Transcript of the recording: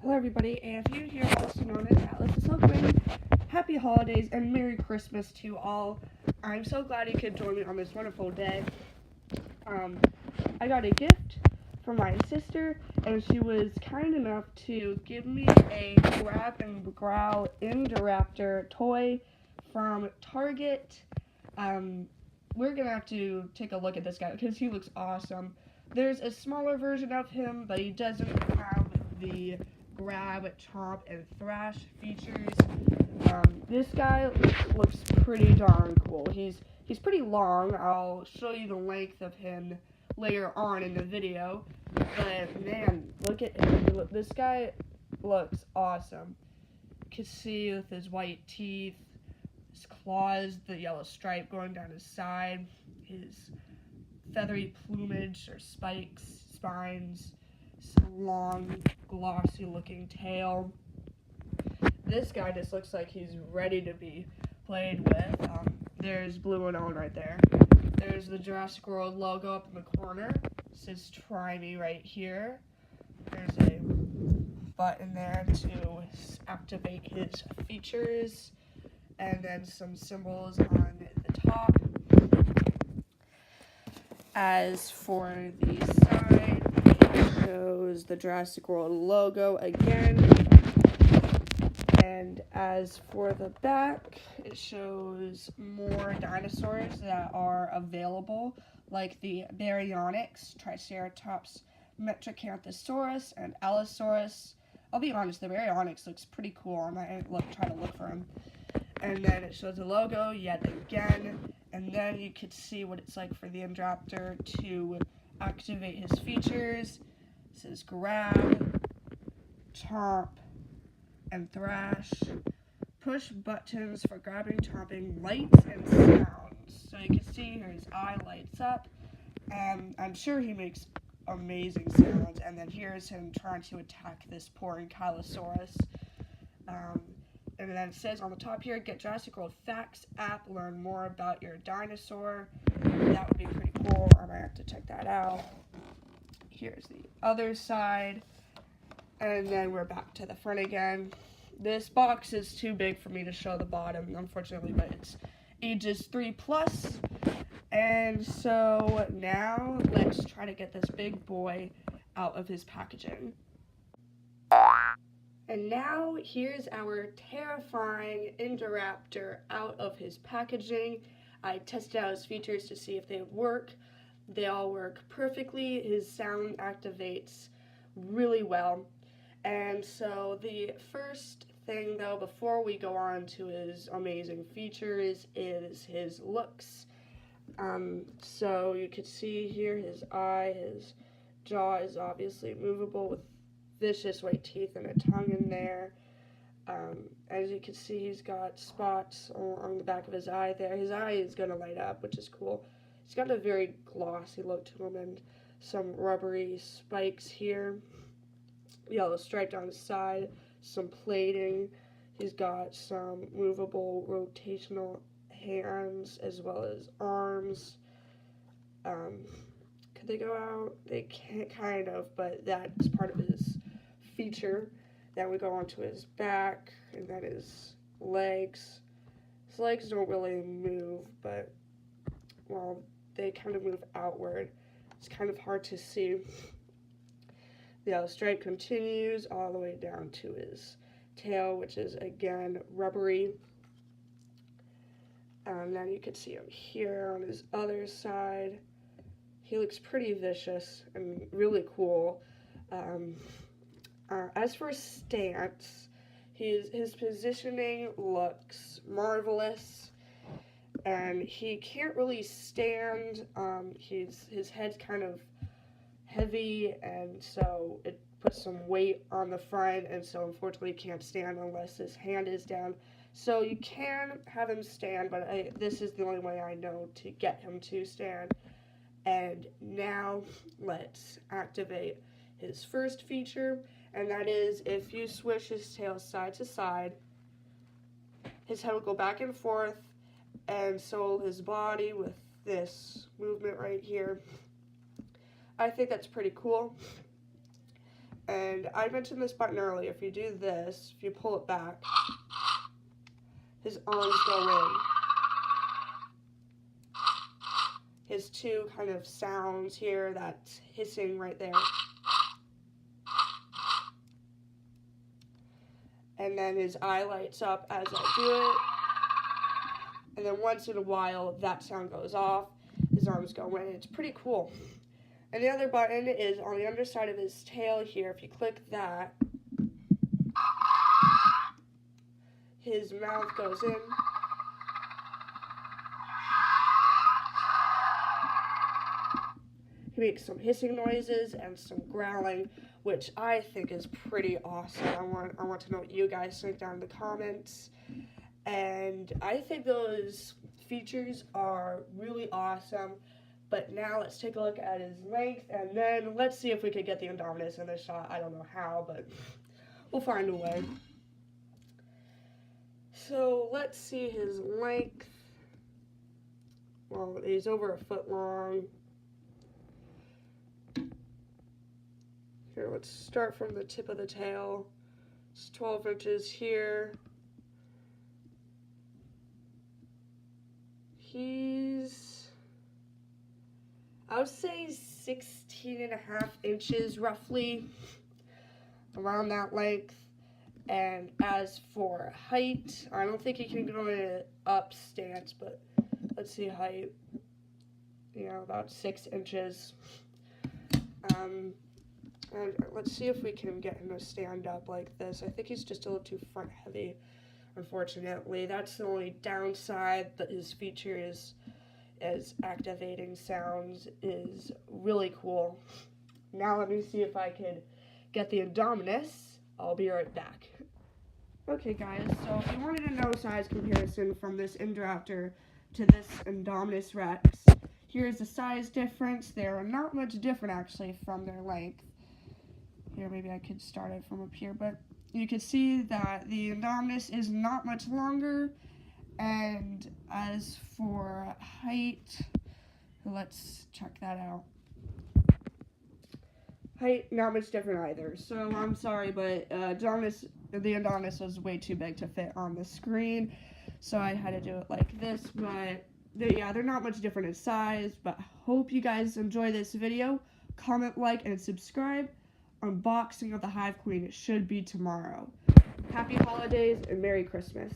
Hello everybody, and if you're here also known as Atlas the Silkman, happy holidays and Merry Christmas to all. I'm so glad you could join me on this wonderful day. I got a gift from my sister, and she was kind enough to give me a Grab and Growl Indoraptor toy from Target. We're gonna have to take a look at this guy because he looks awesome. There's a smaller version of him, but he doesn't have the grab, chomp, and thrash features. This guy looks pretty darn cool. He's pretty long. I'll show you the length of him later on in the video. But man, look at him. This guy looks awesome. You can see with his white teeth, his claws, the yellow stripe going down his side, his feathery plumage or spikes, spines, long, glossy-looking tail. This guy just looks like he's ready to be played with. There's Blue and Owen right there. There's the Jurassic World logo up in the corner. It says "Try Me" right here. There's a button there to activate his features, and then some symbols on the top. As for the side, it shows the Jurassic World logo again. And as for the back, it shows more dinosaurs that are available, like the Baryonyx, Triceratops, Metracanthosaurus, and Allosaurus. I'll be honest, the Baryonyx looks pretry cool. I might try to look for him. And then it shows the logo yet again. And then you could see what it's like for the Indoraptor to activate his features. It says grab, chomp, and thrash. Push buttons for grabbing, chomping, lights, and sounds. So you can see here his eye lights up, and I'm sure he makes amazing sounds. And then here's him trying to attack this poor Ankylosaurus. And then it says on the top here, get Jurassic World Facts app, learn more about your dinosaur. That would be pretty cool. I might have to check that out. Here's the other side. And then we're back to the front again. This box is too big for me to show the bottom, unfortunately, but it's ages 3+. And so now let's try to get this big boy out of his packaging. And now here's our terrifying Indoraptor out of his packaging. I tested out his features to see if they work. They all work perfectly. His sound activates really well. And so the first thing, though, before we go on to his amazing features, is his looks. So you can see here his eye, his jaw is obviously movable with vicious white teeth and a tongue in there. As you can see, he's got spots on the back of his eye there. His eye is going to light up, which is cool. He's got a very glossy look to him and some rubbery spikes here. Yellow stripe down his side, some plating. He's got some movable rotational hands as well as arms. Could they go out? They can't, kind of, but that's part of his feature. Then we go on to his back, and then his legs. His legs don't really move, but, well, they kind of move outward. It's kind of hard to see. The yellow stripe continues all the way down to his tail, which is, again, rubbery. And then you can see him here on his other side. He looks pretty vicious and really cool. As for stance, his positioning looks marvelous, and he can't really stand. His head's kind of heavy, and so it puts some weight on the front, and so unfortunately he can't stand unless his hand is down. So you can have him stand, but this is the only way I know to get him to stand. And now let's activate his first feature, and that is if you swish his tail side to side, his head will go back and forth, and so will his body with this movement right here. I think that's pretty cool. And I mentioned this button earlier. If you do this, if you pull it back, his arms go in. His two kind of sounds here, that's hissing right there. And then his eye lights up as I do it. And then once in a while, that sound goes off. His arms go in. It's pretty cool. And the other button is on the underside of his tail here. If you click that, his mouth goes in. He makes some hissing noises and some growling, which I think is pretty awesome. I want to know what you guys think down in the comments. And I think those features are really awesome. But now let's take a look at his length, and then let's see if we could get the Indominus in this shot. I don't know how, but we'll find a way. So let's see his length. Well, he's over a foot long. Here, let's start from the tip of the tail. It's 12 inches here. He's, I would say 16.5 inches roughly, around that length. And as for height, I don't think he can go in an up stance, but let's see height, about 6 inches. And let's see if we can get him to stand up like this. I think he's just a little too front heavy, unfortunately. That's the only downside, that his feature is activating sounds is really cool. Now let me see if I can get the Indominus. I'll be right back. Okay guys, so if you wanted to know size comparison from this Indoraptor to this Indominus Rex, here's the size difference. They're not much different actually from their length. Here, maybe I could start it from up here, but you can see that the Indominus is not much longer. And as for height, let's check that out. Height, not much different either. So I'm sorry, but the Indominus was way too big to fit on the screen, so I had to do it like this. But they're not much different in size. But hope you guys enjoy this video. Comment, like, and subscribe. Unboxing of the Hive Queen should be tomorrow. Happy holidays and Merry Christmas.